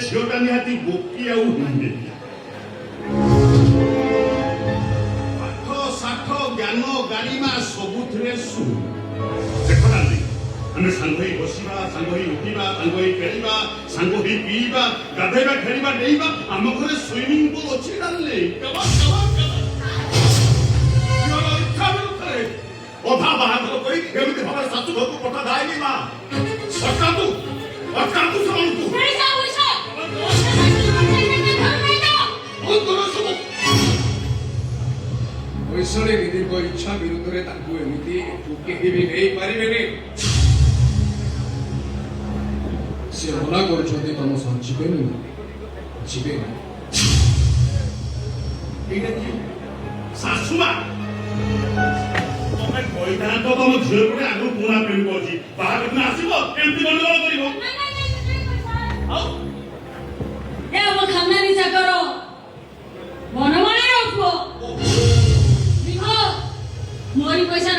ଝିଅଟା ନିହାତି ବୋକି ଆଉ ହୁଏ ପାଠ ଷାଠ ଜ୍ଞାନ ଗାରିମା ସବୁଥିରେ ଶୁ ଦେଖନାହାନ୍ତି ଆମେ ସାଙ୍ଗ ହେଇ ବସିବା ସାଙ୍ଗ ହେଇ ଉଠିବା ସାଙ୍ଗ ହେଇ ଖେଳିବା ସାଙ୍ଗ ହେଇ ପିଇବା ଗାଧେଇବା ଖେଳିବା ଡେଇବା ଆମ ଘରେ ସୁଇମିଂ ପୁଲ ଅଛି ଡାଲେ ଅଧା ବାହାଘର କରି ଏମିତି ଭାବରେ ଶାଶୁ ଘରକୁ ପଠା ଯାଏନି ମା ଅଟକାନ୍ତୁ ସେମାନଙ୍କୁ ବୈଷୟିକ ଦିଦିଙ୍କ ଇଚ୍ଛା ବିରୁଦ୍ଧରେ ତାଙ୍କୁ ଏମିତି କେହି ବି ନେଇପାରିବେନି ସେ ମନା କରୁଛନ୍ତି ତମ ସହ ଯିବେନି ଯିବେନି ଶାଶୁମା ତମେ କହିଥାନ୍ତ ତମ ଝିଅ ଗୋଟେ ଆଗରୁ ପୁଣା ପ୍ରେମ କରୁଛି ବାହାଘର ଦିନ ଆସିବ କେମିତି ଗଣ୍ଡଗୋଳ କରିବ ଖାନଦାନୀ ଚାକର ବନମାଳୀର ପୁଅ ମୋରି ପଇସା